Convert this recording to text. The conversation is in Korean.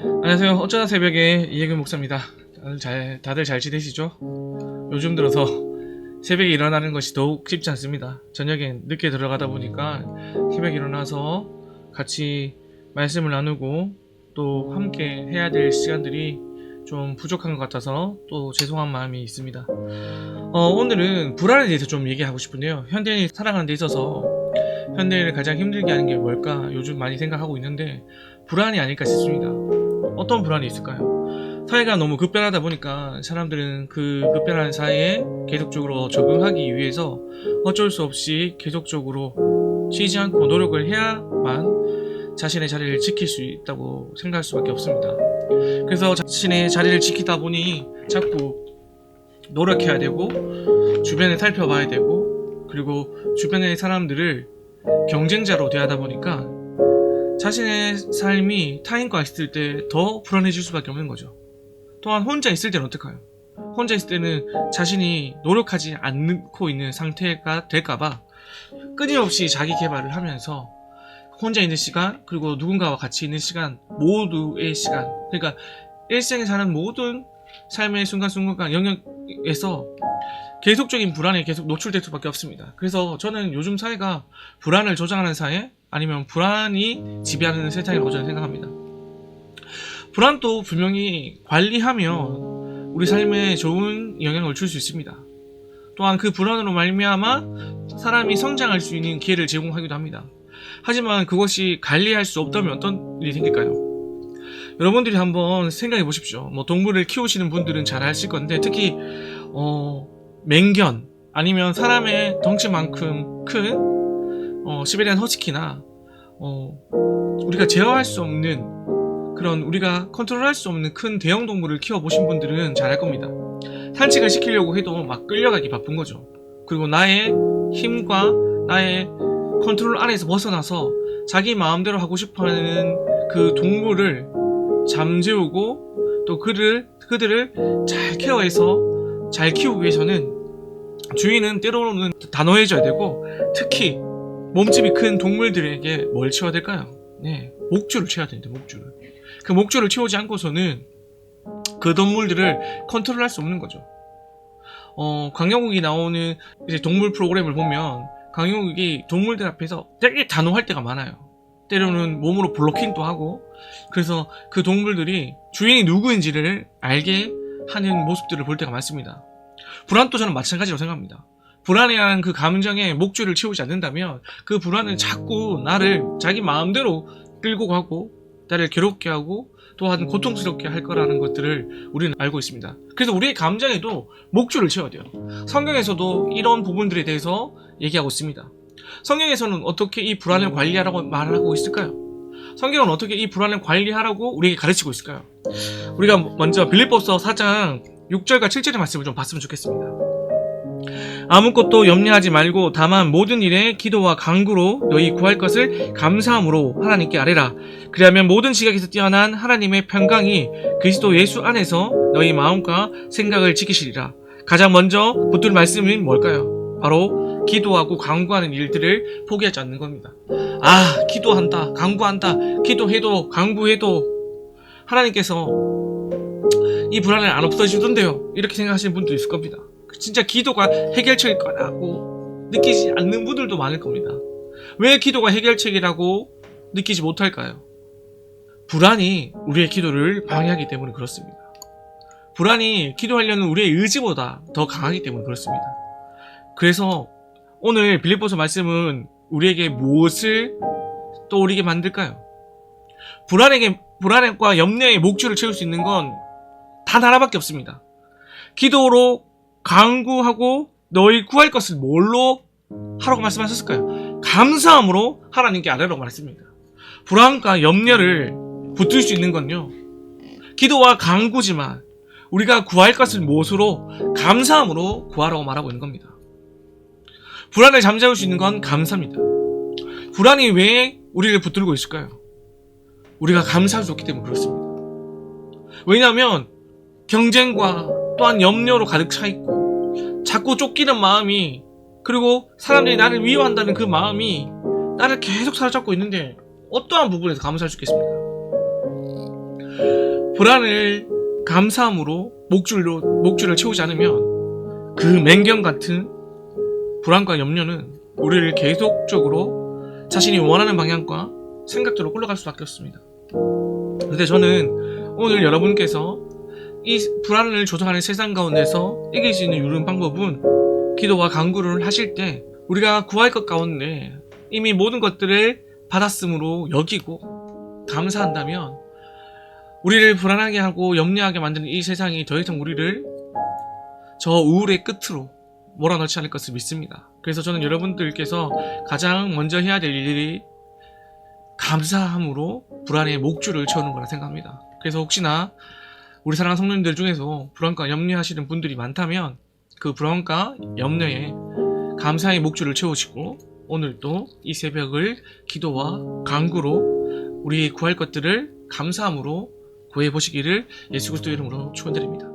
안녕하세요. 어쩌다 새벽에 이혜근 목사입니다. 다들 잘 지내시죠? 요즘 들어서 새벽에 일어나는 것이 더욱 쉽지 않습니다. 저녁에 늦게 들어가다 보니까 새벽에 일어나서 같이 말씀을 나누고 또 함께 해야 될 시간들이 좀 부족한 것 같아서 또 죄송한 마음이 있습니다. 오늘은 불안에 대해서 좀 얘기하고 싶은데요. 현대인이 살아가는 데 있어서 현대인을 가장 힘들게 하는 게 뭘까 요즘 많이 생각하고 있는데 불안이 아닐까 싶습니다. 어떤 불안이 있을까요? 사회가 너무 급변하다 보니까 사람들은 그 급변하는 사회에 계속적으로 적응하기 위해서 어쩔 수 없이 계속적으로 쉬지 않고 노력을 해야만 자신의 자리를 지킬 수 있다고 생각할 수밖에 없습니다. 그래서 자신의 자리를 지키다 보니 자꾸 노력해야 되고 주변을 살펴봐야 되고 그리고 주변의 사람들을 경쟁자로 대하다 보니까 자신의 삶이 타인과 있을 때 더 불안해질 수밖에 없는 거죠. 또한 혼자 있을 때는 어떨까요? 혼자 있을 때는 자신이 노력하지 않고 있는 상태가 될까봐 끊임없이 자기 개발을 하면서 혼자 있는 시간 그리고 누군가와 같이 있는 시간 모두의 시간 그러니까 일생에 사는 모든 삶의 순간순간 영역에서 계속적인 불안에 계속 노출될 수밖에 없습니다. 그래서 저는 요즘 사회가 불안을 조장하는 사회 아니면 불안이 지배하는 세상이라고 저는 생각합니다. 불안도 분명히 관리하면 우리 삶에 좋은 영향을 줄 수 있습니다. 또한 그 불안으로 말미암아 사람이 성장할 수 있는 기회를 제공하기도 합니다. 하지만 그것이 관리할 수 없다면 어떤 일이 생길까요? 여러분들이 한번 생각해 보십시오. 동물을 키우시는 분들은 잘 아실 건데 특히 맹견 아니면 사람의 덩치만큼 큰 시베리안 허스키나 우리가 제어할 수 없는 그런 우리가 컨트롤할 수 없는 큰 대형 동물을 키워보신 분들은 잘 알 겁니다. 산책을 시키려고 해도 막 끌려가기 바쁜 거죠. 그리고 나의 힘과 나의 컨트롤 안에서 벗어나서 자기 마음대로 하고 싶어하는 그 동물을 잠재우고 또 그들을 잘 케어해서 잘 키우기 위해서는 주인은 때로는 단호해져야 되고 특히 몸집이 큰 동물들에게 뭘 채워야 될까요? 네, 목줄을 채워야 되는데 목줄을. 그 목줄을 채우지 않고서는 그 동물들을 컨트롤할 수 없는 거죠. 강영욱이 나오는 이제 동물 프로그램을 보면 강영욱이 동물들 앞에서 되게 단호할 때가 많아요. 때로는 몸으로 블로킹도 하고 그래서 그 동물들이 주인이 누구인지를 알게 하는 모습들을 볼 때가 많습니다. 불안도 저는 마찬가지로 생각합니다. 불안이라는 그 감정에 목줄을 채우지 않는다면 그 불안은 자꾸 나를 자기 마음대로 끌고 가고 나를 괴롭게 하고 또한 고통스럽게 할 거라는 것들을 우리는 알고 있습니다. 그래서 우리의 감정에도 목줄을 채워야 돼요. 성경에서도 이런 부분들에 대해서 얘기하고 있습니다. 성경에서는 어떻게 이 불안을 관리하라고 말하고 있을까요? 성경은 어떻게 이 불안을 관리하라고 우리에게 가르치고 있을까요? 우리가 먼저 빌립보서 4장 6절과 7절의 말씀을 좀 봤으면 좋겠습니다. 아무것도 염려하지 말고 다만 모든 일에 기도와 간구로 너희 구할 것을 감사함으로 하나님께 아뢰라. 그리하면 모든 지각에서 뛰어난 하나님의 평강이 그리스도 예수 안에서 너희 마음과 생각을 지키시리라. 가장 먼저 붙들 말씀이 뭘까요? 바로 기도하고 간구하는 일들을 포기하지 않는 겁니다. 기도한다, 간구한다, 기도해도 간구해도 하나님께서 이 불안을 안 없어지던데요. 이렇게 생각하시는 분도 있을 겁니다. 진짜 기도가 해결책일 거라고 느끼지 않는 분들도 많을 겁니다. 왜 기도가 해결책이라고 느끼지 못할까요? 불안이 우리의 기도를 방해하기 때문에 그렇습니다. 불안이 기도하려는 우리의 의지보다 더 강하기 때문에 그렇습니다. 그래서 오늘 빌립보서 말씀은 우리에게 무엇을 떠오르게 만들까요? 불안과 염려의 목줄을 채울 수 있는 건 단 하나밖에 없습니다. 기도로 간구하고 너희 구할 것을 뭘로 하라고 말씀하셨을까요? 감사함으로 하나님께 아뢰라고 말했습니다. 불안과 염려를 붙들 수 있는 건요, 기도와 간구지만 우리가 구할 것을 무엇으로? 감사함으로 구하라고 말하고 있는 겁니다. 불안을 잠재울 수 있는 건 감사입니다. 불안이 왜 우리를 붙들고 있을까요? 우리가 감사할 수 없기 때문에 그렇습니다. 왜냐하면 경쟁과 또한 염려로 가득 차 있고 자꾸 쫓기는 마음이 그리고 사람들이 나를 미워한다는 그 마음이 나를 계속 사로잡고 있는데 어떠한 부분에서 감사할 수 있겠습니까? 불안을 감사함으로 목줄을 채우지 않으면 그 맹경 같은 불안과 염려는 우리를 계속적으로 자신이 원하는 방향과 생각대로 끌어갈 수밖에 없습니다. 근데 저는 오늘 여러분께서 이 불안을 조성하는 세상 가운데서 이길 수 있는 유일한 방법은 기도와 간구를 하실 때 우리가 구할 것 가운데 이미 모든 것들을 받았음으로 여기고 감사한다면 우리를 불안하게 하고 염려하게 만드는 이 세상이 더 이상 우리를 저 우울의 끝으로 몰아넣지 않을 것을 믿습니다. 그래서 저는 여러분들께서 가장 먼저 해야 될 일이 감사함으로 불안의 목줄을 채우는 거라 생각합니다. 그래서 혹시나 우리 사랑하는 성도님들 중에서 불안과 염려하시는 분들이 많다면 그 불안과 염려에 감사의 목줄을 채우시고 오늘도 이 새벽을 기도와 간구로 우리 구할 것들을 감사함으로 구해보시기를 예수 그리스도 이름으로 축원드립니다.